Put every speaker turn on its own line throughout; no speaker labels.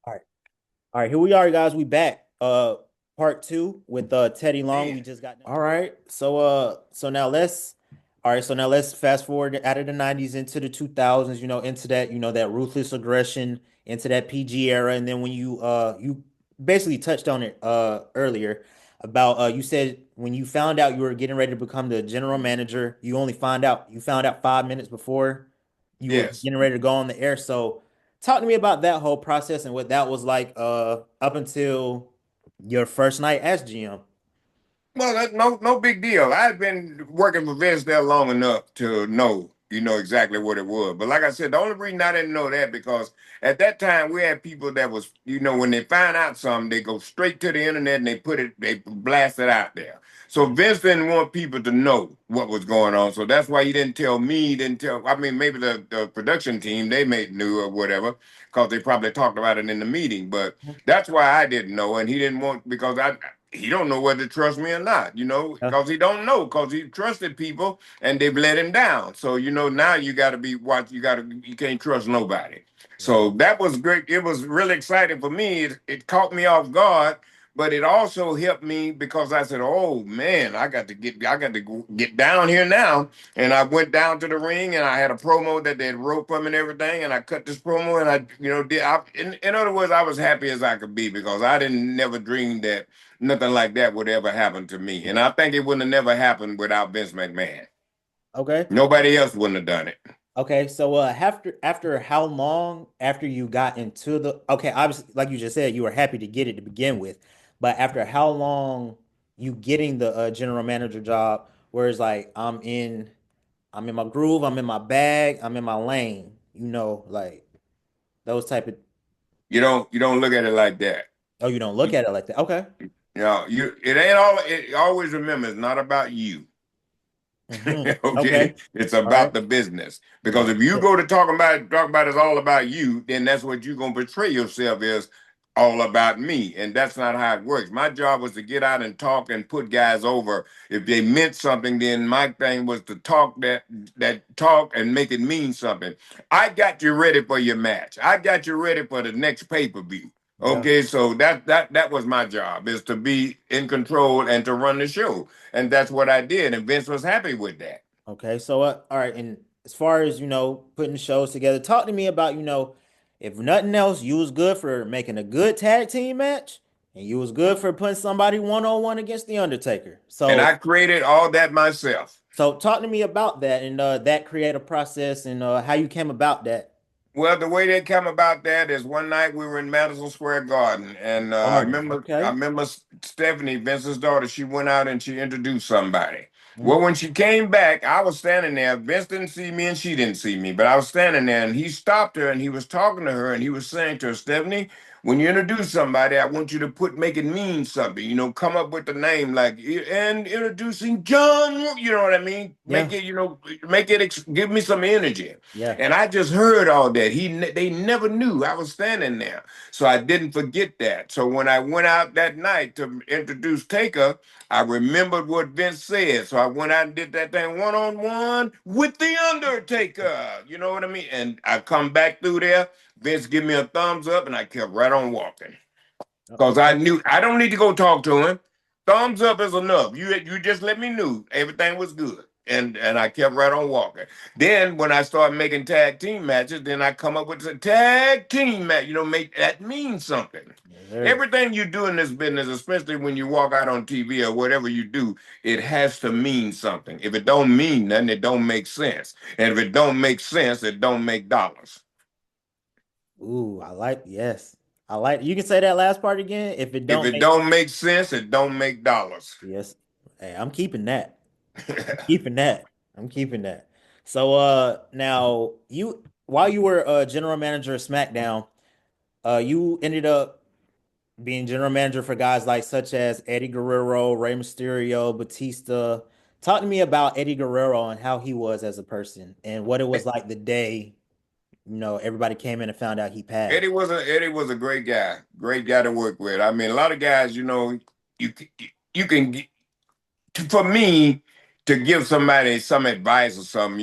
All right. All right, here we are, guys. We back. Part two with Teddy Long. We just got all right. So now let's all right, so now let's fast forward out of the 90s into the 2000s, into that, that ruthless aggression, into that PG era. And then when you basically touched on it earlier about you said when you found out you were getting ready to become the general manager, you found out 5 minutes before you were
Yes.
getting ready to go on the air. So talk to me about that whole process and what that was like up until your first night as GM.
Well, that's no big deal. I've been working for Vince there long enough to know, exactly what it was. But like I said, the only reason I didn't know that because at that time we had people that was, when they find out something, they go straight to the internet and they blast it out there. So Vince didn't want people to know what was going on. So that's why he didn't tell me, didn't tell, I mean, maybe the production team, they may knew or whatever, because they probably talked about it in the meeting. But that's why I didn't know. And he didn't want, because he don't know whether to trust me or not,
Yeah.
because he don't know, because he trusted people and they've let him down. So, now you got to be watch. You can't trust nobody.
Yeah.
So that was great. It was really exciting for me. It caught me off guard, but it also helped me because I said, "Oh man, I got to get down here now." And I went down to the ring and I had a promo that they wrote for me and everything, and I cut this promo and I, in other words, I was happy as I could be because I didn't never dream that nothing like that would ever happen to me. And I think it wouldn't have never happened without Vince McMahon.
Okay.
Nobody else wouldn't have done it.
Okay. So after how long after you got into the okay, obviously like you just said, you were happy to get it to begin with, but after how long you getting the general manager job, where it's like I'm in my groove, I'm in my bag, I'm in my lane, like those type of
You don't look at it like that.
oh, you don't look at it like that. Okay.
It ain't all it always remember it's not about you.
Okay.
Okay, it's
All right.
about the business. Because
About
if you
it.
go to talk about it's all about you, then that's what you're gonna portray yourself as all about me. And that's not how it works. My job was to get out and talk and put guys over. If they meant something, then my thing was to that talk and make it mean something. I got you ready for your match. I got you ready for the next pay-per-view.
Yeah.
Okay, so that was my job, is to be in control and to run the show. And that's what I did. And Vince was happy with that.
Okay. So all right, and as far as putting the shows together, talk to me about if nothing else, you was good for making a good tag team match, and you was good for putting somebody 1-on-1 against the Undertaker.
And
So
I created all that myself.
talk to me about that and that creative process and how you came about that.
Well, the way they come about that is one night we were in Madison Square Garden, and I
Garden.
remember I
Okay.
remember Stephanie, Vince's daughter. She went out and she introduced somebody. Well,
Mhm.
when she came back, I was standing there. Vince didn't see me, and she didn't see me, but I was standing there, and he stopped her, and he was talking to her, and he was saying to her, Stephanie, when you introduce somebody, I want you to make it mean something. Come up with the name like and introducing John. You know what I mean?
Yeah.
Give me some energy.
Yeah.
And I just heard all that. They never knew I was standing there. So I didn't forget that. So when I went out that night to introduce Taker, I remembered what Vince said. So I went out and did that thing 1-on-1 with the Undertaker. You know what I mean? And I come back through there. Vince give me a thumbs up, and I kept right on walking. Because I
Okay.
knew I don't need to go talk to him. Thumbs up is enough. You just let me know everything was good. And I kept right on walking. Then when I started making tag team matches, then I come up with a tag team match, make that mean something.
Yes, sir.
Everything you do in this business, especially when you walk out on TV or whatever you do, it has to mean something. If it don't mean nothing, it don't make sense. And if it don't make sense, it don't make dollars.
Ooh, yes. I like you can say that last part again. If it
If
don't
it
make
don't make sense, it don't make dollars.
yes. Hey, I'm keeping that. Keeping that. I'm keeping that. So now you while you were general manager of SmackDown, you ended up being general manager for guys like such as Eddie Guerrero, Rey Mysterio, Batista. Talk to me about Eddie Guerrero and how he was as a person and what it was like the day, everybody came in and found out he passed.
Eddie was a great guy to work with. I mean, a lot of guys, you you can for me to give somebody some advice or something,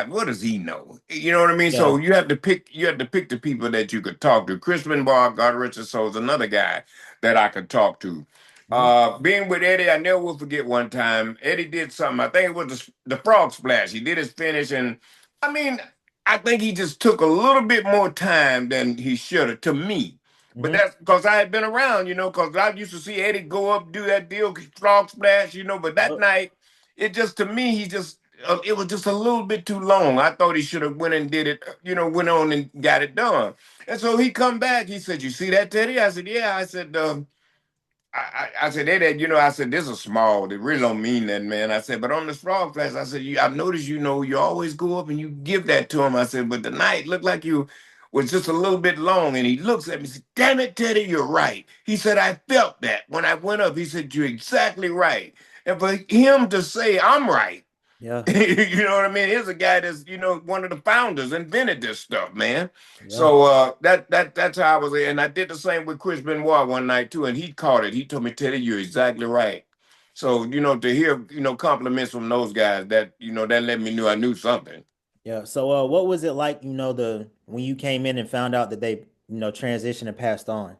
what does he know? You know what I mean?
Yeah.
So you have to pick the people that you could talk to. Chris Benoit, God rest his soul, is another guy that I could talk to.
Mhm.
Being with Eddie, I never will forget one time. Eddie did something. I think it was the frog splash. He did his finish, and I mean, I think he just took a little bit more time than he should have to me. But
Mhm.
that's because I had been around, because I used to see Eddie go up, do that deal, frog splash, But that
Yep.
night, it just to me, it was just a little bit too long. I thought he should have went and did it, went on and got it done. And so he come back. He said, "You see that, Teddy?" I said, "Yeah." I said, I said, Eddie, I said, this is small. They really don't mean that, man. I said, but on this frog flash, I said, I've noticed, you always go up and you give that to him. I said, but tonight looked like you was just a little bit long." And he looks at me and said, "Damn it, Teddy, you're right." He said, "I felt that when I went up." He said, "You're exactly right." And for him to say, "I'm right,"
Yeah.
you know what I mean? Here's a guy that's, one of the founders, invented this stuff, man.
Yeah.
So that's how I was. And I did the same with Chris Benoit one night too, and he caught it. He told me, "Teddy, you're exactly right." So, to hear, compliments from those guys, that let me know I knew something.
Yeah. So what was it like, the when you came in and found out that they, transitioned and passed on?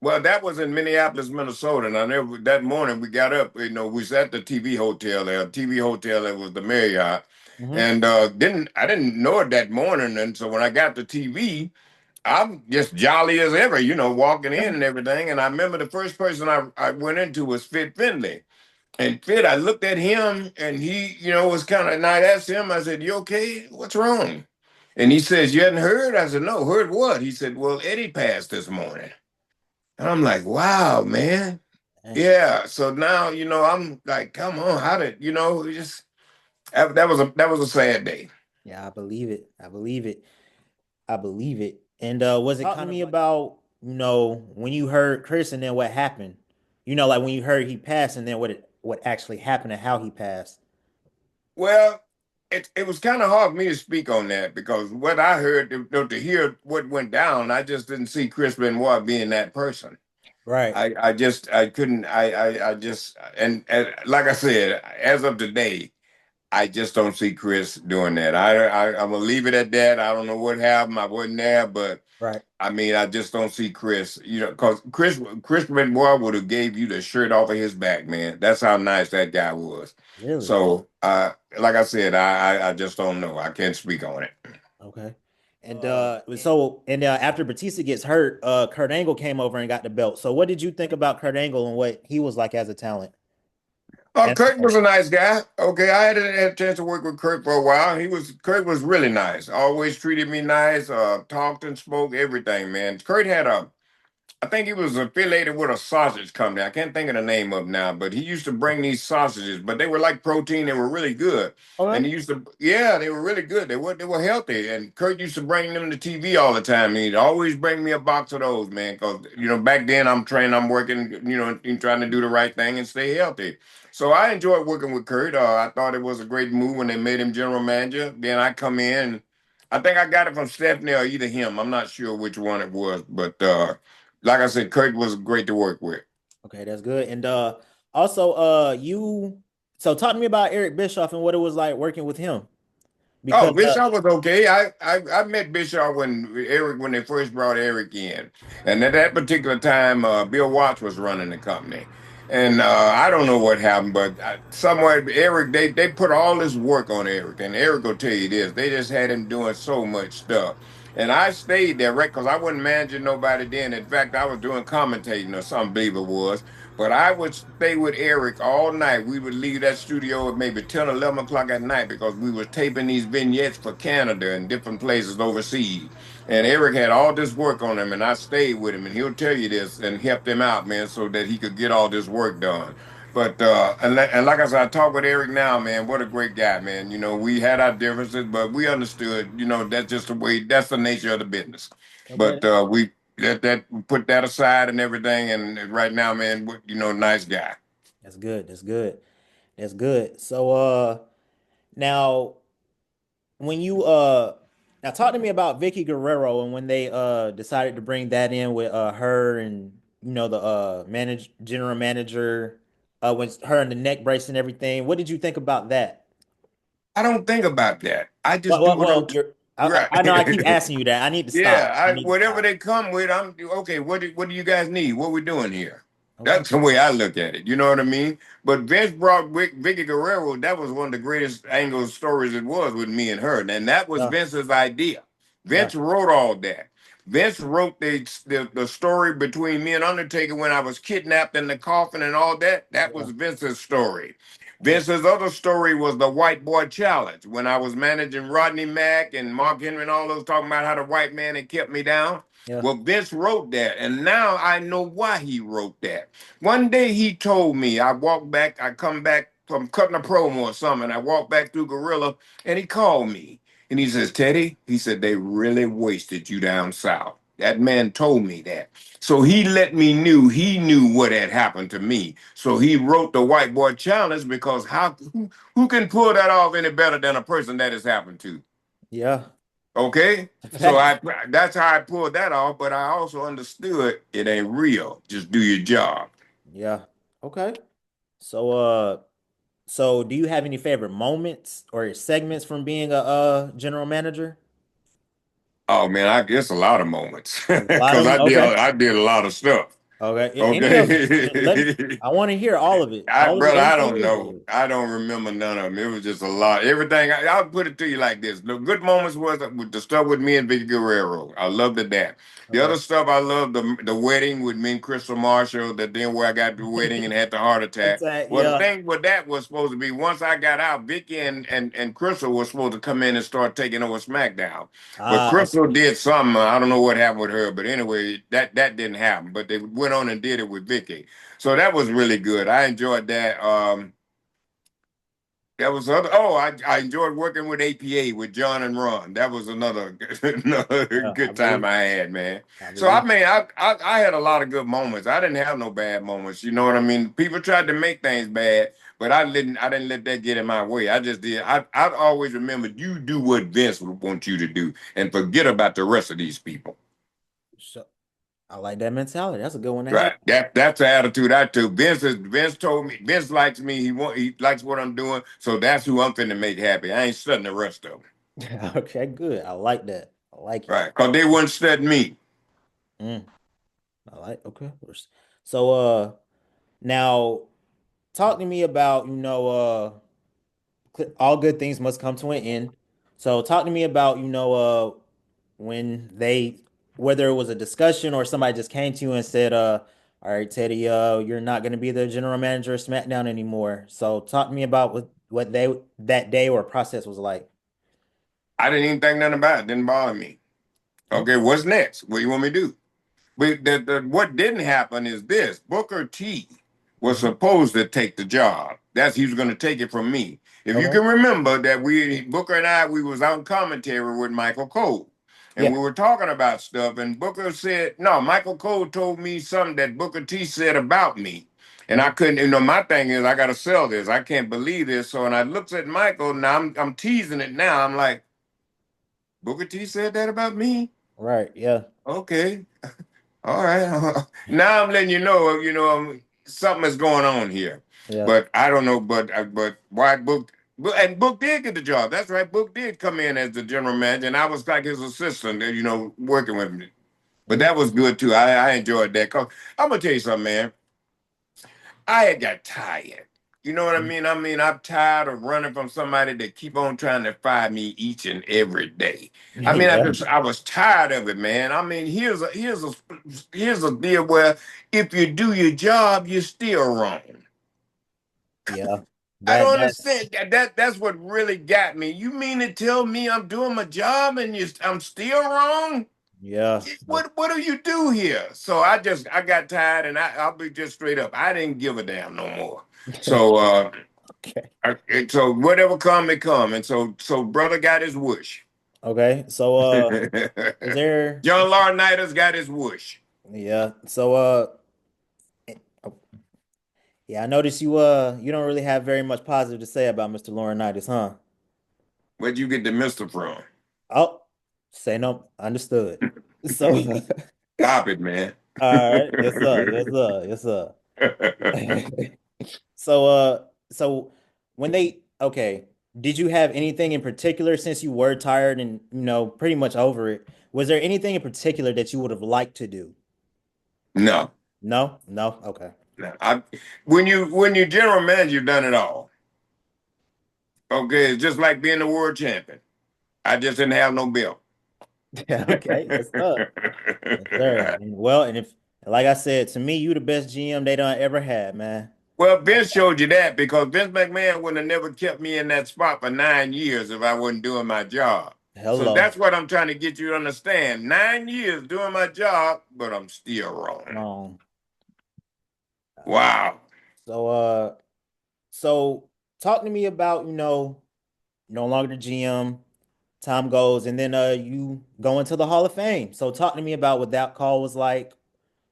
Well, that was in Minneapolis, Minnesota. And I never that morning we got up, we was at the TV hotel there, TV hotel that was the Marriott.
Hmm.
And I didn't know it that morning. And so when I got the TV, I'm just jolly as ever, walking
Yeah.
in and everything. And I remember the first person I went into was Fit Finley. And Fit, I looked at him and he, was kind of, and I asked him, I said, "You okay? What's wrong?" And he says, "You hadn't heard?" I said, "No, heard what?" He said, "Well, Eddie passed this morning." And I'm like, "Wow, man."
Eh.
Yeah. So now, I'm like, come on, how did, it just, that was a sad day.
Yeah, I believe it. I believe it. I believe it. And was it talk to me about, when you heard Chris and then what happened? Like when you heard he passed and then what actually happened and how he passed.
Well, it was kind of hard for me to speak on that because what I heard, to hear what went down, I just didn't see Chris Benoit being that person.
Right.
I couldn't, I just, and like I said, as of today, I just don't see Chris doing that. I'm gonna leave it at that. I don't know what happened. I wasn't there, but
Right.
I mean, I just don't see Chris. Because Chris Benoit would have gave you the shirt off of his back, man. That's how nice that guy was.
Really?
So, like I said, I just don't know. I can't speak on it.
Okay. And after Batista gets hurt, Kurt Angle came over and got the belt. So what did you think about Kurt Angle and what he was like as a talent? And
Kurt was a nice guy. Okay, I had a chance to work with Kurt for a while. Kurt was really nice. Always treated me nice. Talked and spoke everything, man. Kurt had a I think he was affiliated with a sausage company. I can't think of the name of now, but he used to bring these sausages, but they were like protein. They were really good. And
okay.
he used to, yeah, they were really good. They were healthy. And Kurt used to bring them to TV all the time. And he'd always bring me a box of those, man. Because, back then I'm trained, I'm working, and trying to do the right thing and stay healthy. So I enjoyed working with Kurt. I thought it was a great move when they made him general manager. Then I come in. I think I got it from Stephanie or either him. I'm not sure which one it was, but like I said, Kurt was great to work with.
Okay, that's good. And also you so talk to me about Eric Bischoff and what it was like working with him.
Oh,
Because
Bischoff was okay. I met Bischoff when they first brought Eric in, and at that particular time, Bill Watts was running the company, and I don't know what happened, but somewhere Eric they put all this work on Eric, and Eric will tell you this: they just had him doing so much stuff. And I stayed there, right? Because I wasn't managing nobody then. In fact, I was doing commentating or something, believe it was. But I would stay with Eric all night. We would leave that studio at maybe 10, 11 o'clock at night because we were taping these vignettes for Canada and different places overseas. And Eric had all this work on him, and I stayed with him, and he'll tell you this and helped him out, man, so that he could get all this work done. But and like I said, I talk with Eric now, man. What a great guy, man. We had our differences, but we understood. That's just the way. That's the nature of the business.
okay,
But we put that aside and everything. And right now, man, nice guy.
that's good. That's good. That's good. So now when you now talk to me about Vicky Guerrero and when they decided to bring that in with her and the general manager with her and the neck brace and everything. What did you think about that?
I don't think about that. I just
Well,
do
well,
what I'm
well you're.
right.
I know I keep asking you that. I need to
Yeah,
stop. I need to
whatever
stop.
they come with, I'm okay. What do you guys need? What we doing here?
Okay.
That's the way I look at it. You know what I mean? But Vince brought Vicky Guerrero. That was one of the greatest angle stories it was with me and her, and that was
Yeah.
Vince's idea.
Yeah.
Vince wrote all that. Vince wrote the story between me and Undertaker when I was kidnapped in the coffin and all that. That
Yeah.
was Vince's story.
Yeah.
Vince's other story was the White Boy Challenge when I was managing Rodney Mack and Mark Henry and all those talking about how the white man had kept me down.
Yeah.
Well, Vince wrote that, and now I know why he wrote that. One day he told me, I walked back, I come back from cutting a promo or something, I walked back through Gorilla, and he called me. And he says, Teddy, he said, they really wasted you down south. That man told me that. So he knew what had happened to me. So he wrote the White Boy Challenge because who can pull that off any better than a person that has happened to?
Yeah.
Okay? So
Fact.
that's how I pulled that off, but I also understood it ain't real. Just do your job.
Yeah. Okay. So so do you have any favorite moments or segments from being a general manager?
Oh man, I guess a lot of moments
A lot of
because
them. Okay.
I did a lot of stuff.
Okay. Yeah, any of them. Let me.
Okay.
I want to hear all of it. All of it.
Brother, I
Everything
don't
is
know.
good.
I don't remember none of them. It was just a lot. Everything. I'll put it to you like this: the good moments was with the stuff with me and Vicky Guerrero. I loved it that. The
Okay.
other stuff I loved the wedding with me and Crystal Marshall. That then where I got the wedding and had the heart attack. Well, the
Yeah.
thing with that was supposed to be once I got out, Vicky and Crystal was supposed to come in and start taking over SmackDown. But Crystal
Okay.
did something. I don't know what happened with her, but anyway, that didn't happen. But they went on and did it with Vicky. So that was really good. I enjoyed that. That was other. Oh, I enjoyed working with APA with John and Ron. That was another another
I
good time
believe.
I had, man.
I
So I
believe.
mean, I had a lot of good moments. I didn't have no bad moments. You know what I mean? People tried to make things bad, but I didn't let that get in my way. I just did. I always remember you do what Vince would want you to do, and forget about the rest of these people.
So I like that mentality. That's a good one to have.
Right. That's the attitude I took. Vince told me Vince likes me. He likes what I'm doing. So that's who I'm finna make happy. I ain't studying the rest of them.
Okay, good. I like that. I like it.
Right. Because they wouldn't study me.
Mm, I like. Okay. So now talk to me about all good things must come to an end. So talk to me about when they whether it was a discussion or somebody just came to you and said all right, Teddy, you're not going to be the general manager of SmackDown anymore. So talk to me about what they that day or process was like.
I didn't even think nothing about it. Didn't bother me. Okay,
Okay.
what's next? What do you want me to do? But what didn't happen is this: Booker T was
Mhm.
supposed to take the job. That's he was going to take it from me. If you
Okay.
can remember that Booker and I we was on commentary with Michael Cole, and
Yeah.
we were talking about stuff. And Booker said, "No, Michael Cole told me something that Booker T said about me." And I
Mhm.
couldn't, my thing is I gotta sell this. I can't believe this. So when I looked at Michael, now I'm teasing it now. I'm like, Booker T said that about me?
Right. Yeah.
Okay. All right. Now I'm letting something is going on here.
Yeah.
But I don't know. But why and Book did get the job. That's right. Book did come in as the general manager, and I was like his assistant. Working with me. But
Mhm.
that was good too. I enjoyed that. Cause I'm gonna tell you something, man. I had got tired. You know what I
Mhm.
mean? I mean, I'm tired of running from somebody that keep on trying to fire me each and every day. I mean,
Yeah.
I was tired of it, man. I mean, here's a deal where if you do your job, you're still wrong.
Yeah.
I
That
don't
that
understand. That's what really got me. You mean to tell me I'm doing my job and I'm still wrong?
yeah.
What do you do here? So I got tired and I'll be just straight up. I didn't give a damn no more. So
Okay.
so whatever come, it come. And so brother got his whoosh.
Okay. So is there
John Laurinaitis got his whoosh.
yeah. So yeah, I noticed you don't really have very much positive to say about Mr. Laurinaitis, huh?
Where'd you get the mister from?
Oh, say no, understood. So
Stop it, man.
all right, yes sir, yes sir, yes sir. So so when they okay. did you have anything in particular since you were tired and pretty much over it? Was there anything in particular that you would have liked to do?
No,
No, no, okay.
no. When you general manager, you've done it all. Okay, it's just like being the world champion. I just didn't have no belt.
Okay, that's tough. Yes, sir. Well, and if like I said, to me, you the best GM they done ever had, man.
Well, Vince showed you that because Vince McMahon would have never kept me in that spot for 9 years if I wasn't doing my job. So
Hello.
that's what I'm trying to get you to understand. 9 years doing my job, but I'm still wrong.
Um,
Wow.
so so talk to me about, no longer the GM, time goes, and then you go into the Hall of Fame. So talk to me about what that call was like,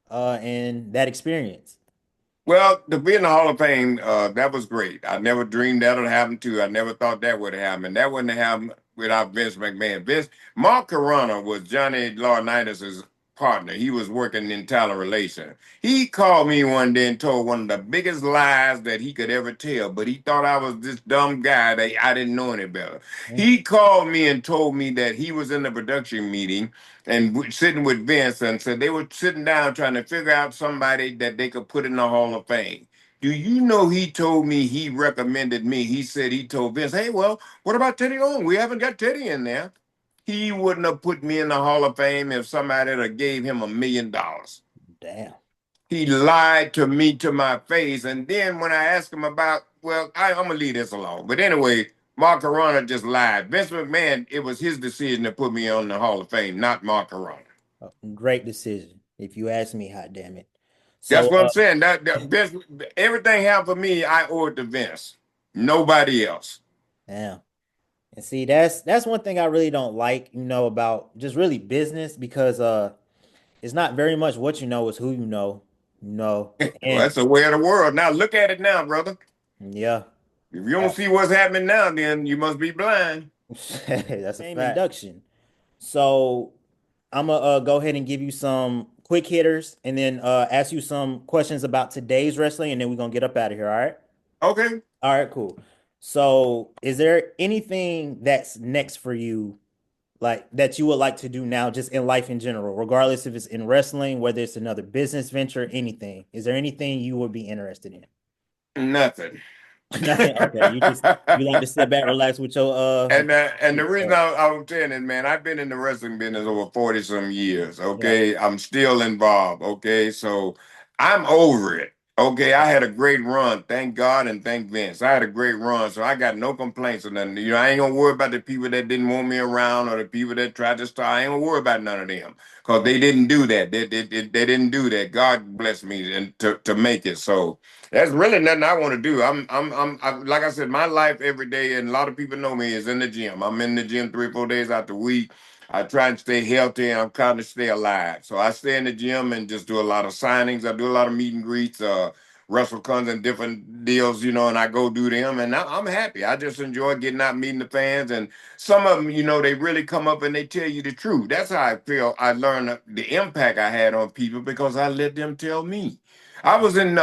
and that experience.
Well, to be in the Hall of Fame, that was great. I never dreamed that would happen too. I never thought that would happen. That wouldn't have happened without Vince McMahon. Mark Carrano was Johnny Laurinaitis' partner. He was working in talent relations. He called me one day and told one of the biggest lies that he could ever tell, but he thought I was this dumb guy that I didn't know any better.
Mm.
He called me and told me that he was in the production meeting and sitting with Vince and said they were sitting down trying to figure out somebody that they could put in the Hall of Fame. Do you know he told me he recommended me? He said he told Vince, hey, well, what about Teddy Long? We haven't got Teddy in there. He wouldn't have put me in the Hall of Fame if somebody had have gave him $1 million.
Damn.
He lied to me to my face. And then when I asked him about, well, I'm going to leave this alone. But anyway, Mark Carrana just lied. Vince McMahon, it was his decision to put me on the Hall of Fame, not Mark Carrana.
Great decision, if you ask me. Hot damn it.
That's
So,
what I'm saying. That Vince, everything happened for me, I owe it to Vince. Nobody else.
damn. And see, that's one thing I really don't like, about just really business because it's not very much what you know, it's who you know, you know.
Well,
And
that's the way of the world. Now look at it now, brother.
yeah,
If you don't see what's happening now, then you must be blind.
that's a fact. Induction. So I'm gonna go ahead and give you some quick hitters and then ask you some questions about today's wrestling, and then we're gonna get up out of here. All right.
Okay.
All right, cool. So, is there anything that's next for you, like that you would like to do now, just in life in general, regardless if it's in wrestling, whether it's another business venture, anything? Is there anything you would be interested in?
Nothing.
Nothing. Okay, you like to sit back, relax with your
And the
feet
reason
up.
I'm saying it, man, I've been in the wrestling business over 40 some years.
Yeah.
Okay. I'm still involved. Okay. So I'm over it. Okay. I had a great run. Thank God and thank Vince. I had a great run. So I got no complaints or nothing. I ain't gonna worry about the people that didn't want me around or the people that tried to start. I ain't gonna worry about none of them. Because they didn't do that. They didn't do that. God bless me and to make it. So that's really nothing I want to do. Like I said, my life every day, and a lot of people know me, is in the gym. I'm in the gym 3 or 4 days out the week. I try and stay healthy and I'm trying to stay alive. So I stay in the gym and just do a lot of signings. I do a lot of meet and greets, WrestleCons and different deals, and I go do them. And I'm happy. I just enjoy getting out meeting the fans. And some of them, they really come up and they tell you the truth. That's how I feel. I learned the impact I had on people because I let them tell me. I was in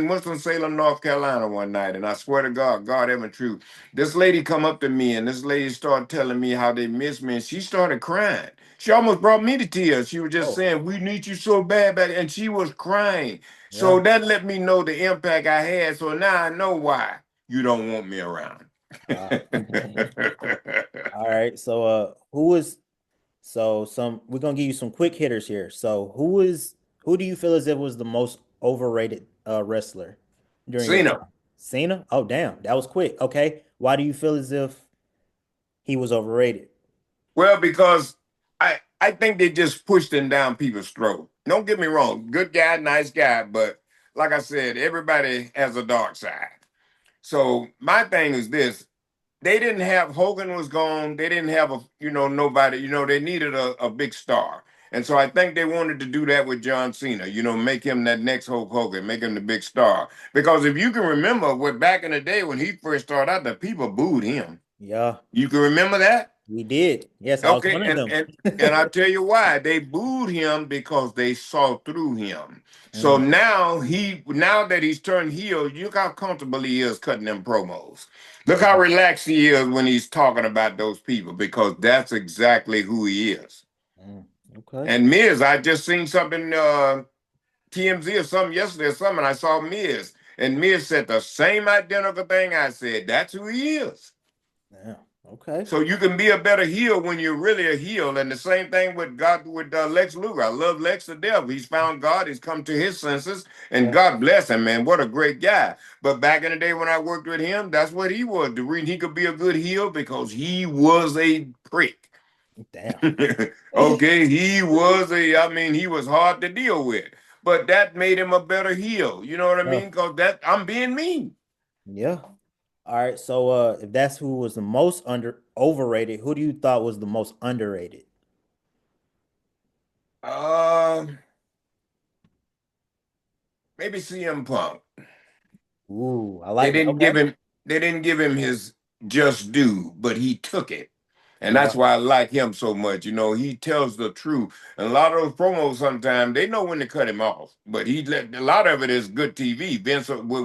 Winston-Salem, North Carolina one night, and I swear to God, God ever true. This lady come up to me, and this lady started telling me how they miss me, and she started crying. She almost brought me to tears. She was just
Oh,
saying, "We need you so bad," back, and she was crying. So
yeah.
that let me know the impact I had. So now I know why you don't want me around.
Uh, all right. So, who is so some? We're gonna give you some quick hitters here. So, who do you feel as if was the most overrated wrestler during your
Cena.
time? Cena? Oh, damn, that was quick. Okay, why do you feel as if he was overrated?
Well, because I think they just pushed him down people's throat. Don't get me wrong, good guy, nice guy, but like I said, everybody has a dark side. So my thing is this: they didn't have Hogan was gone. They didn't have nobody. They needed a big star, and so I think they wanted to do that with John Cena. Make him that next Hulk Hogan, make him the big star. Because if you can remember, back in the day when he first started out, the people booed him.
Yeah,
You can remember that.
We did. Yes, I was
Okay,
one of them.
and I'll tell you why. They booed him because they saw through him. So
Mm,
now that he's turned heel, look how comfortable he is cutting them promos. Look how
mm,
relaxed he is when he's talking about those people because that's exactly who he is.
mm. Okay.
And Miz, I just seen something TMZ or something yesterday or something. I saw Miz, and Miz said the same identical thing I said. That's who he is.
Yeah. Okay.
So you can be a better heel when you're really a heel. And the same thing with God with Lex Luger. I love Lex to death. He's found God. He's come to his senses, and
Yeah.
God bless him, man. What a great guy. But back in the day when I worked with him, that's what he was. The reason he could be a good heel because he was a prick.
Damn.
Okay, he was I mean, he was hard to deal with. But that made him a better heel. You know what I
Yeah.
mean? Because that I'm being mean.
Yeah. All right. So if that's who was the most under overrated, who do you thought was the most underrated?
Um, maybe CM Punk.
Ooh, I
They
like that.
didn't
Okay.
give him they didn't give him his just due, but he took it. And
Yeah.
that's why I like him so much. You know, he tells the truth. And a lot of those promos sometimes they know when to cut him off. But a lot of it is good TV.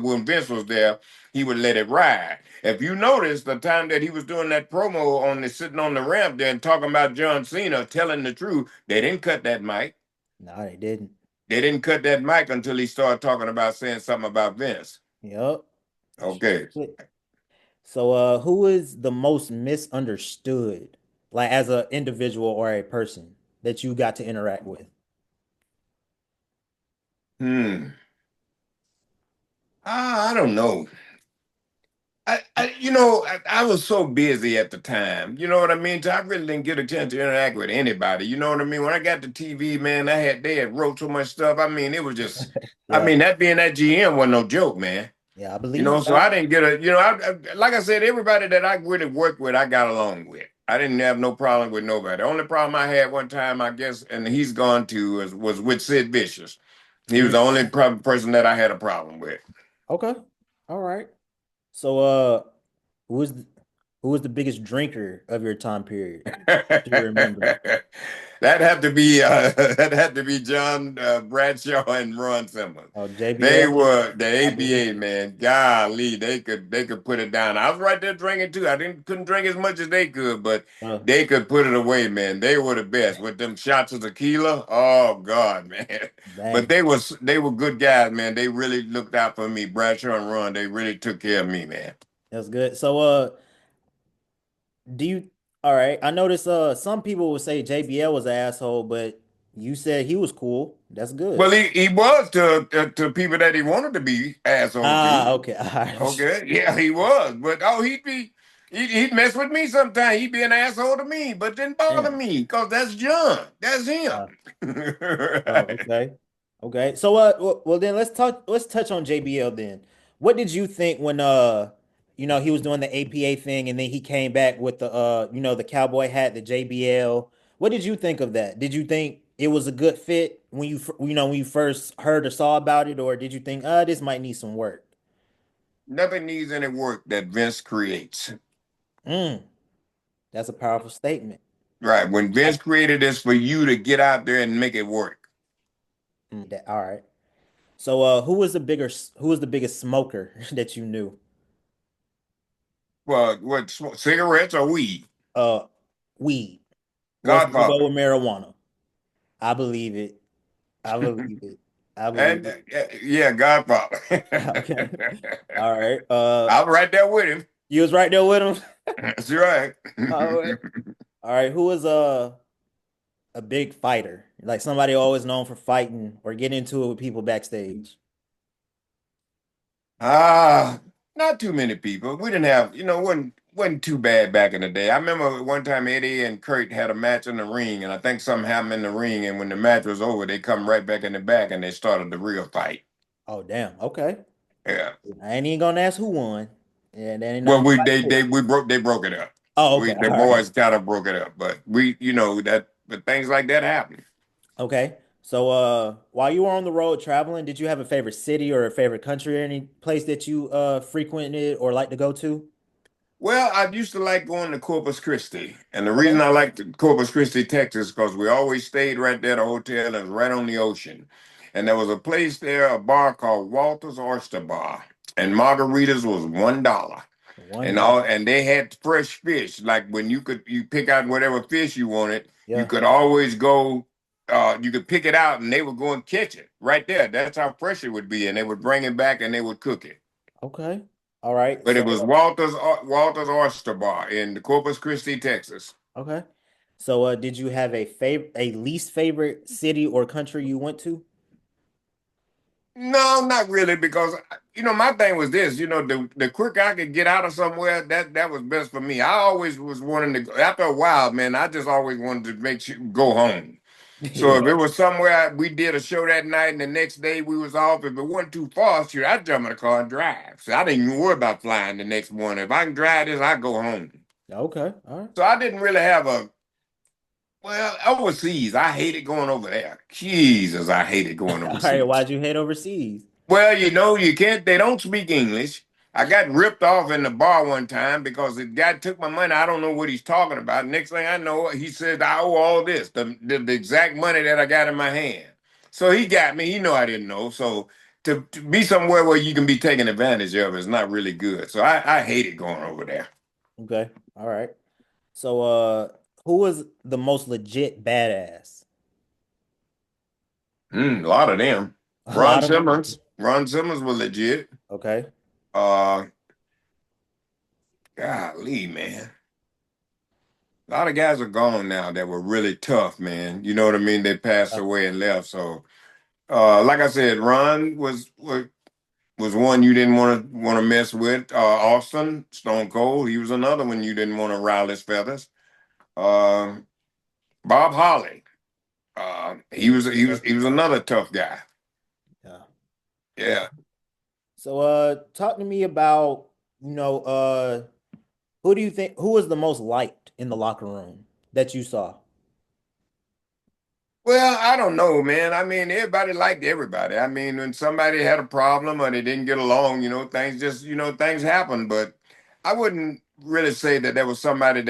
When Vince was there, he would let it ride. If you notice the time that he was doing that promo on the sitting on the ramp there and talking about John Cena telling the truth, they didn't cut that mic.
No, they didn't.
They didn't cut that mic until he started talking about saying something about Vince.
Yep.
Okay.
So who is the most misunderstood, like as an individual or a person that you got to interact with?
Hmm. I don't know. I was so busy at the time. You know what I mean? So I really didn't get a chance to interact with anybody. You know what I mean? When I got the TV, man, they had wrote so much stuff. I mean, it was just, I
Yeah.
mean, that being that GM wasn't no joke, man.
Yeah, I
You
believe
know,
it.
so I didn't get like I said, everybody that I really worked with, I got along with. I didn't have no problem with nobody. The only problem I had one time, I guess, and he's gone to, was with Sid Vicious. He was
Mm,
the only person that I had a problem with.
okay. All right. So who was who was the biggest drinker of your time period? Do you remember?
That had to be John Bradshaw and Ron Simmons.
Oh,
They
JBL?
were the
I believe
ABA
it.
man. Golly, they could put it down. I was right there drinking too. I didn't couldn't drink as much as they could, but
Uh,
they could put it away, man. They were the best with them shots of tequila. Oh God, man. But
dang.
they were good guys, man. They really looked out for me. Bradshaw and Ron, they really took care of me, man.
That's good. So do you all right? I noticed some people would say JBL was an asshole, but you said he was cool. That's good.
Well, he was to people that he wanted to be asshole to.
Ah, okay. All right.
Okay, yeah, he was. But he'd mess with me sometimes. He'd be an asshole to me, but didn't bother
Damn.
me because that's John. That's him.
Uh, oh, okay. Okay. So well then let's touch on JBL then. What did you think when he was doing the APA thing and then he came back with the the cowboy hat, the JBL. What did you think of that? Did you think it was a good fit when when you first heard or saw about it, or did you think this might need some work?
Nothing needs any work that Vince creates.
Mm, that's a powerful statement.
Right. When
I
Vince created this for you to get out there and make it work.
that. All right. So who was the biggest smoker that you knew?
Well, what cigarettes or weed?
Uh, weed. We'll go
Godfather.
with marijuana. I believe it. I believe it. I believe
And
it.
yeah, Godfather.
Okay. All right.
I'm right there with him.
You was right there with him.
That's right.
All right. All right. Who was a big fighter? Like somebody always known for fighting or getting into it with people backstage.
Ah, not too many people. We didn't have, wasn't too bad back in the day. I remember one time Eddie and Kurt had a match in the ring, and I think something happened in the ring, and when the match was over, they come right back in the back and they started the real fight.
Oh, damn. Okay.
Yeah.
I ain't even gonna ask who won. Yeah, there ain't
Well,
nothing to
we
fight
they
for.
we broke they broke it up.
Oh,
We
okay.
the
All right.
boys kind of broke it up, but but things like that happen.
Okay. So, while you were on the road traveling, did you have a favorite city or a favorite country or any place that you frequented or like to go to?
Well, I used to like going to Corpus Christi. And the
Okay.
reason I liked Corpus Christi, Texas, because we always stayed right there at a hotel and it was right on the ocean. And there was a place there, a bar called Walter's Oyster Bar. And margaritas was $1. And
$1.
all and they had fresh fish. Like when you pick out whatever fish you wanted, you
Yeah.
could always go you could pick it out and they would go and catch it right there. That's how fresh it would be. And they would bring it back and they would cook it.
Okay. All right.
But
So
it was Walter's Oyster Bar in Corpus Christi, Texas.
okay. So did you have a least favorite city or country you went to?
No, not really, because my thing was this. The quicker I could get out of somewhere, that was best for me. I always was wanting to go. After a while, man, I just always wanted to make sure go home. So if
Yeah.
it was somewhere we did a show that night and the next day we was off, if it wasn't too far, shoot, I'd jump in the car and drive. So I didn't even worry about flying the next morning. If I can drive this, I go home.
Okay. All right.
So I didn't really have well, overseas. I hated going over there. Jesus, I hated going
All right.
overseas.
Why'd you head overseas?
Well, you can't, they don't speak English. I got ripped off in the bar one time because the guy took my money. I don't know what he's talking about. Next thing I know, he said, I owe all this, the exact money that I got in my hand. So he got me. He know I didn't know. So to be somewhere where you can be taken advantage of is not really good. So I hated going over there.
Okay. All right. So who was the most legit badass?
A lot of them.
A
Ron
lot of them.
Simmons. Ron Simmons was legit.
Okay.
Uh, Golly, man. A lot of guys are gone now that were really tough, man. You know what I mean? They passed away and left. So, like I said, Ron was one you didn't want to mess with. Austin Stone Cold, he was another one you didn't want to rile his feathers. Uh, Bob Holly, he was another tough guy.
Yeah. Okay.
Yeah.
So talk to me about, you know, who do you think who was the most liked in the locker room that you saw?
Well, I don't know, man. I mean, everybody liked everybody. I mean, when somebody had a problem or they didn't get along, things happen. But I wouldn't really say that there was somebody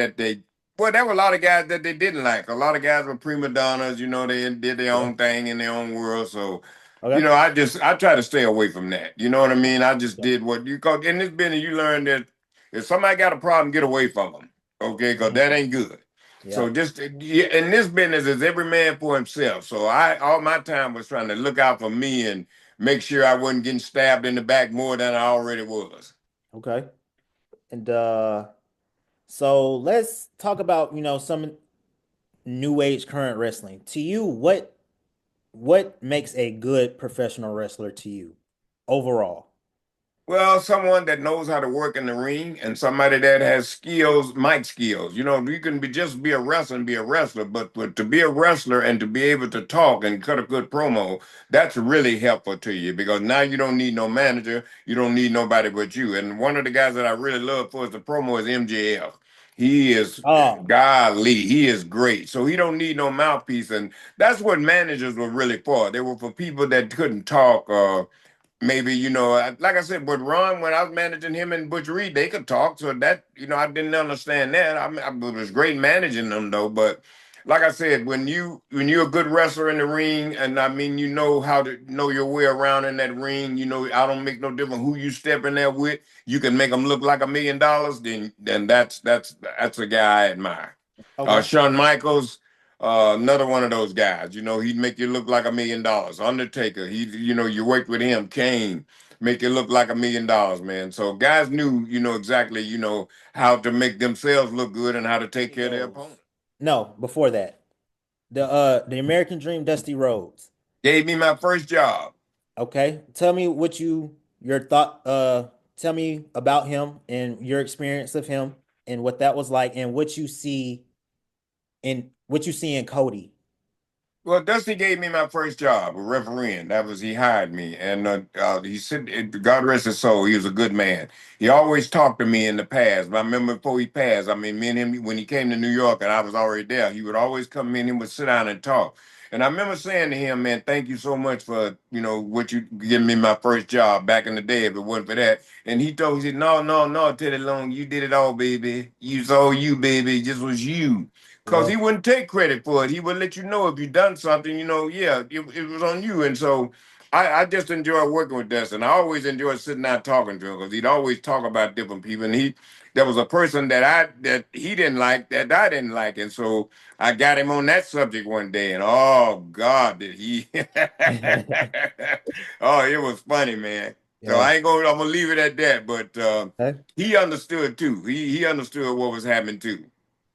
well, there were a lot of guys that they didn't like. A lot of guys were prima donnas, they did their
Yeah.
own thing in their own world. So,
Okay.
I try to stay away from that. You know what I mean? I just
Yeah.
did what you call in this business, you learn that if somebody got a problem, get away from them. Okay, because
Mhm.
that ain't good.
Yeah.
So just yeah, in this business is every man for himself. So I all my time was trying to look out for me and make sure I wasn't getting stabbed in the back more than I already was.
Okay. And so let's talk about, some new age current wrestling. To you, what makes a good professional wrestler to you overall?
Well, someone that knows how to work in the ring and somebody that has skills, mic skills. You can just be a wrestler and be a wrestler, but to be a wrestler and to be able to talk and cut a good promo, that's really helpful to you because now you don't need no manager, you don't need nobody but you. And one of the guys that I really love for the promo is MJF. He is
Oh,
golly, he is great. So he don't need no mouthpiece, and that's what managers were really for. They were for people that couldn't talk. Maybe like I said, but Ron, when I was managing him and Butch Reed, they could talk. So that I didn't understand that. I was great managing them though. But like I said, when you're a good wrestler in the ring, and I mean you know how to know your way around in that ring. I don't make no difference who you step in there with. You can make them look like $1 million. Then that's a guy I admire.
okay.
Shawn Michaels, another one of those guys. He'd make you look like $1 million. Undertaker, you worked with him. Kane, make you look like $1 million, man. So guys knew, exactly, how to make themselves look good and how to take care of their
Rhodes.
opponent.
No, before that. The American Dream, Dusty Rhodes.
Gave me my first job.
Okay. Tell me your thought tell me about him and your experience of him and what that was like and what you see in Cody.
Well, Dusty gave me my first job, a refereeing. He hired me. And he said, God rest his soul, he was a good man. He always talked to me in the past. But I remember before he passed, I mean, me and him, when he came to New York and I was already there, he would always come in and would sit down and talk. And I remember saying to him, man, thank you so much for, what you giving me my first job back in the day if it wasn't for that. And he said, no, no, no, Teddy Long, you did it all, baby. You was all you, baby. It just was you. Because
Yeah.
he wouldn't take credit for it. He would let you know if you done something, yeah, it was on you. And so I just enjoy working with Dustin. I always enjoy sitting down talking to him because he'd always talk about different people. And there was a person that he didn't like that I didn't like. And so I got him on that subject one day, and oh God, did he? Oh, it was funny, man. So
Yeah.
I'm gonna leave it at that. But
Okay.
he understood too. He understood what was happening too.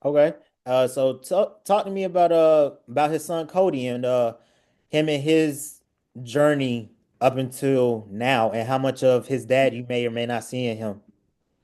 Okay. So talk to me about his son Cody and him and his journey up until now, and how much of his dad you may or may not see in him.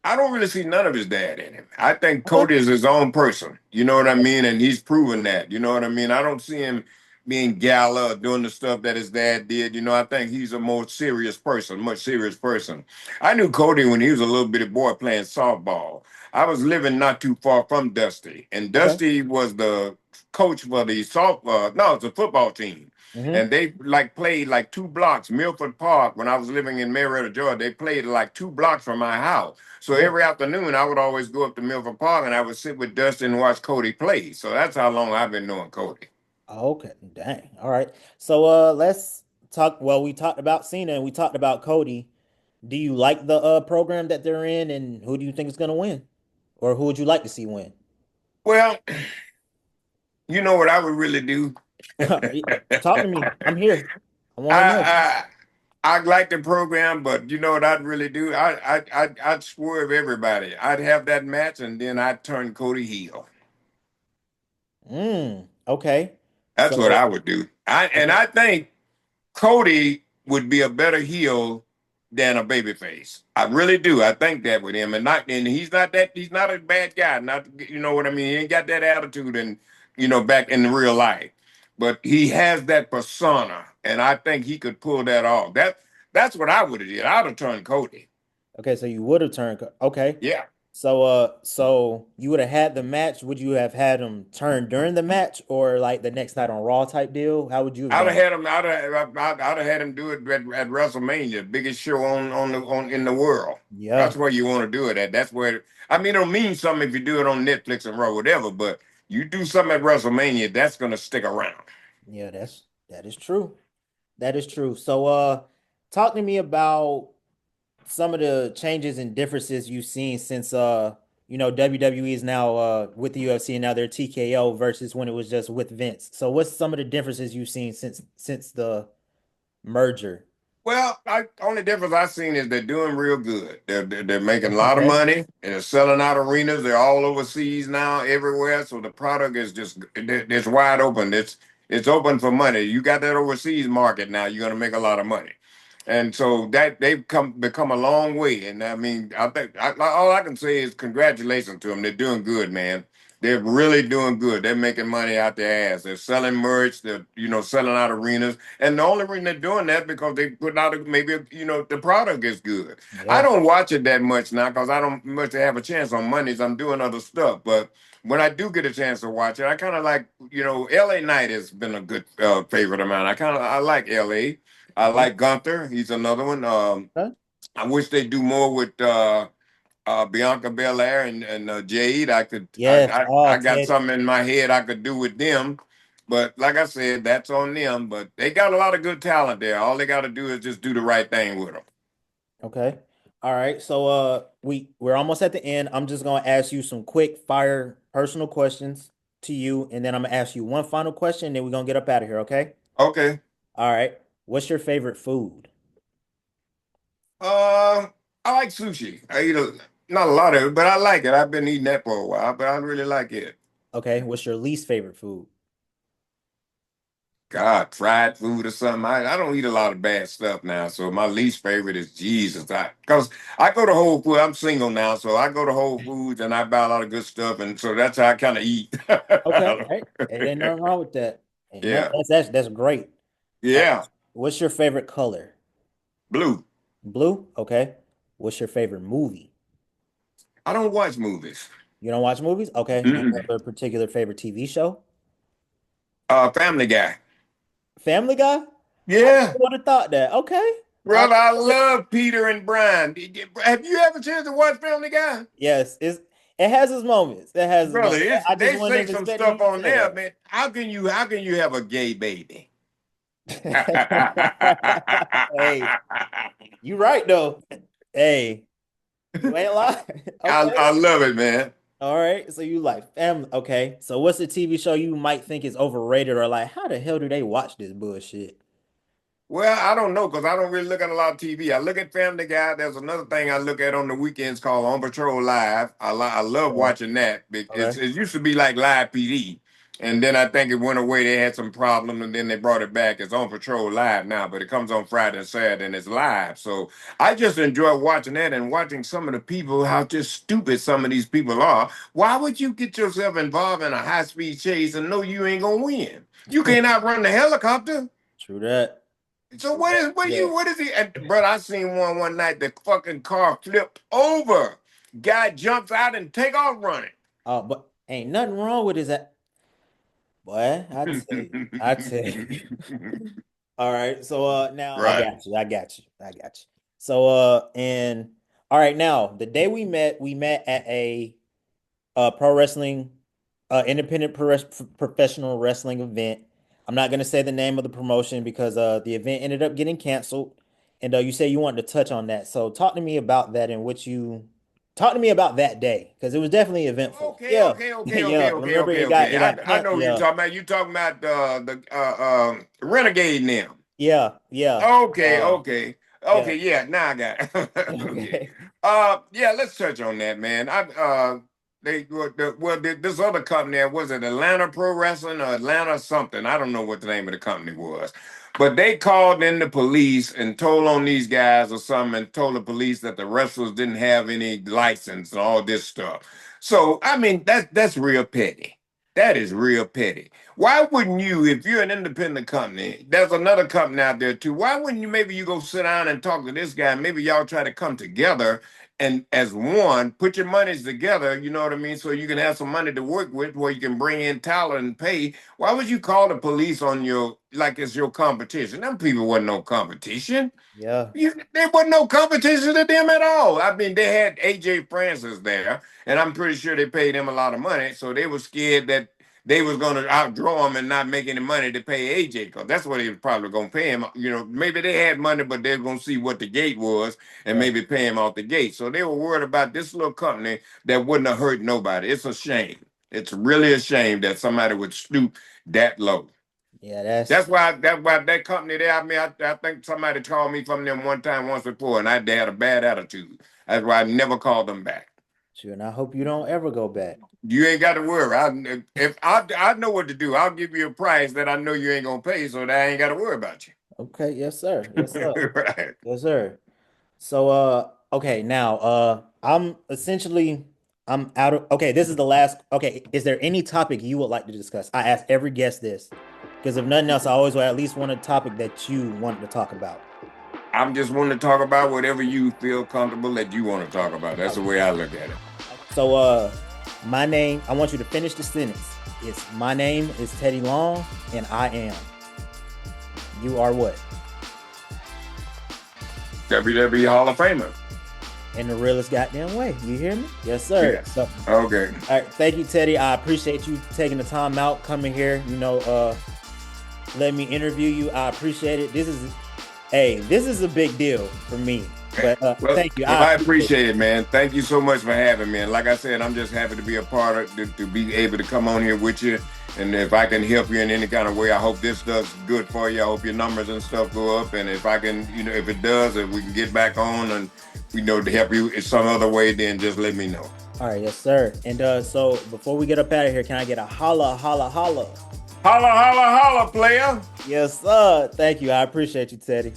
I don't really see none of his dad in him. I think
Okay.
Cody is his own person. You know what I mean? And he's proven that. You know what I mean? I don't see him being gala or doing the stuff that his dad did. I think he's a more serious person, much serious person. I knew Cody when he was a little bitty boy playing softball. I was living not too far from Dusty, and
Okay.
Dusty was the coach for the softball. No, it's a football team.
Mm-hmm.
And they like played like 2 blocks, Milford Park. When I was living in Marietta, Georgia, they played like 2 blocks from my house. So
Yeah.
every afternoon, I would always go up to Milford Park and I would sit with Dustin and watch Cody play. So that's how long I've been knowing Cody.
Okay. Dang. All right. So let's talk. Well, we talked about Cena and we talked about Cody. Do you like the program that they're in, and who do you think is gonna win? Or who would you like to see win?
Well, you know what I would really do?
Talk to me. I'm here. I want to know.
I, I like the program, but you know what I'd really do? I'd swerve everybody. I'd have that match, and then I'd turn Cody heel.
Okay.
That's what
So
I would do. And
okay.
I think Cody would be a better heel than a babyface. I really do. I think that with him, and he's not a bad guy. Not you know what I mean. He ain't got that attitude, and back in real life, but he has that persona, and I think he could pull that off. That's what I would have did. I'd have turned Cody.
Okay, so you would have turned. Okay.
Yeah.
So you would have had the match. Would you have had him turn during the match or like the next night on Raw type deal? How would you have
I'd have
done it?
had him. I'd have had him do it at WrestleMania, biggest show on in the world.
Yeah.
That's where you want to do it at. That's where I mean, it'll mean something if you do it on Netflix and Raw, whatever. But you do something at WrestleMania, that's gonna stick around.
Yeah, that is true. That is true. So talk to me about some of the changes and differences you've seen since WWE is now with the UFC and now they're TKO versus when it was just with Vince. So what's some of the differences you've seen since the merger?
Well, only difference I've seen is they're doing real good. They're making a lot of
Okay.
money and they're selling out arenas. They're all overseas now, everywhere. So the product is just it's wide open. It's open for money. You got that overseas market now. You're gonna make a lot of money, and so that they've become a long way. And I mean, I think all I can say is congratulations to them. They're doing good, man. They're really doing good. They're making money out their ass. They're selling merch. They're selling out arenas. And the only reason they're doing that because they put out the product is good. I
Yeah.
don't watch it that much now because I don't much have a chance on Mondays. I'm doing other stuff, but when I do get a chance to watch it, I kind of like L.A. Knight has been a good favorite of mine. I like L.A. I
Okay.
like Gunther. He's another one.
Okay.
I wish they do more with Bianca Belair and Jade.
Yes. Oh,
I got
Teddy.
something in my head I could do with them. But like I said, that's on them. But they got a lot of good talent there. All they got to do is just do the right thing with them.
Okay. All right. So we're almost at the end. I'm just gonna ask you some quick fire personal questions to you, and then I'm gonna ask you one final question, and then we're gonna get up out of here, okay?
Okay.
All right. What's your favorite food?
I like sushi. Not a lot of it, but I like it. I've been eating that for a while, but I really like it.
Okay. What's your least favorite food?
God, fried food or something. I don't eat a lot of bad stuff now. So my least favorite is Jesus. Because I go to Whole Foods. I'm single now, so I go to Whole Foods and I buy a lot of good stuff, and so that's how I kind of eat.
Okay. Hey, it ain't nothing wrong with that. Ain't nothing,
Yeah,
that's great.
yeah.
What's your favorite color?
Blue.
Blue? Okay. What's your favorite movie?
I don't watch movies.
You don't watch movies? Okay. Do you
Mm-mm.
have a particular favorite TV show?
Family Guy.
Family Guy? I
Yeah.
would have thought that. Okay. All
Brother, I
right.
love Peter and Brian. Have you ever a chance to watch Family Guy?
Yes, it has its moments. It has its
Brother,
moments. I just
they
wasn't
say
even
some
expecting
stuff
you to
on
say
there, man. How can you have a gay baby?
Hey, you right though. Hey, you ain't lying. Okay.
I love it, man.
All right. So you like family. Okay. So what's the TV show you might think is overrated or like, how the hell do they watch this bullshit?
Well, I don't know because I don't really look at a lot of TV. I look at Family Guy. There's another thing I look at on the weekends called On Patrol Live. I love
Okay.
watching that.
Okay.
It used to be like Live PD, and then I think it went away. They had some problem, and then they brought it back. It's On Patrol Live now, but it comes on Friday and Saturday, and it's live. So I just enjoy watching that and watching some of the people, how just stupid some of these people are. Why would you get yourself involved in a high speed chase and know you ain't gonna win? You can't outrun the helicopter.
True that.
So
True that. Yeah.
what is he? And, bro, I seen one night. The fucking car flipped over. Guy jumps out and take off running.
But ain't nothing wrong with his. Boy, I tell you. I tell you. All right. So now I
Right.
got you. I got you. I got you. So and all right, now the day we met at a pro wrestling independent professional wrestling event. I'm not gonna say the name of the promotion because the event ended up getting canceled. And you say you wanted to touch on that. So talk to me about that and what you talk to me about that day because it was definitely eventful.
Okay,
Yeah.
okay, okay, okay,
Yeah.
okay,
Remember
okay,
it got
okay.
it got
I
canceled.
know who you're
Yeah.
talking about. You talking about Renegade now.
Yeah. Yeah.
Okay, okay,
Yeah.
okay. Yeah, now I got it. Okay.
Okay.
Yeah. Let's touch on that, man. This other company, was it Atlanta Pro Wrestling or Atlanta something? I don't know what the name of the company was, but they called in the police and told on these guys or something, and told the police that the wrestlers didn't have any license and all this stuff. So I mean, that's real petty. That is real petty. Why wouldn't you, if you're an independent company, there's another company out there too. Why wouldn't you maybe you go sit down and talk to this guy? Maybe y'all try to come together and as one, put your monies together, you know what I mean? So you can have some money to work with where you can bring in talent and pay. Why would you call the police on your like it's your competition? Them people wasn't no competition.
Yeah.
There wasn't no competition to them at all. I mean, they had AJ Francis there, and I'm pretty sure they paid him a lot of money. So they were scared that they was going to outdraw him and not make any money to pay AJ because that's what they was probably going to pay him. You know, maybe they had money, but they were going to see what the gate was and
Yeah.
maybe pay him off the gate. So they were worried about this little company that wouldn't have hurt nobody. It's a shame. It's really a shame that somebody would stoop that low.
Yeah.
That's why that company there. I mean, I think somebody called me from them one time once before, and they had a bad attitude. That's why I never called them back.
Sure. And I hope you don't ever go back.
You ain't got to worry. I know what to do. I'll give you a price that I know you ain't gonna pay, so that I ain't got to worry about
Okay. Yes, sir. Yes, sir.
you. Right.
Yes, sir. So okay, now I'm out of okay, this is the last okay, is there any topic you would like to discuss? I ask every guest this because if nothing else, I always will at least want a topic that you wanted to talk about.
I'm just wanting to talk about whatever you feel comfortable that you want to talk about. That's the way I look at it.
So my name, I want you to finish the sentence. It's my name is Teddy Long and I am. You are what?
WWE Hall of Famer.
In the realest goddamn way. You hear me? Yes, sir.
Yeah.
So
Okay.
all right, thank you, Teddy. I appreciate you taking the time out, coming here, let me interview you. I appreciate it. This is a big deal for me. But thank you.
I appreciate it, man. Thank you so much for having me. And like I said, I'm just happy to be a part of to be able to come on here with you. And if I can help you in any kind of way, I hope this does good for you. I hope your numbers and stuff go up. And if I can, if it does, if we can get back on and to help you in some other way, then just let me know.
All right, yes, sir. And so before we get up out of here, can I get a holla, holla, holla?
Holla, holla, holla, player.
Yes, sir. Thank you. I appreciate you, Teddy.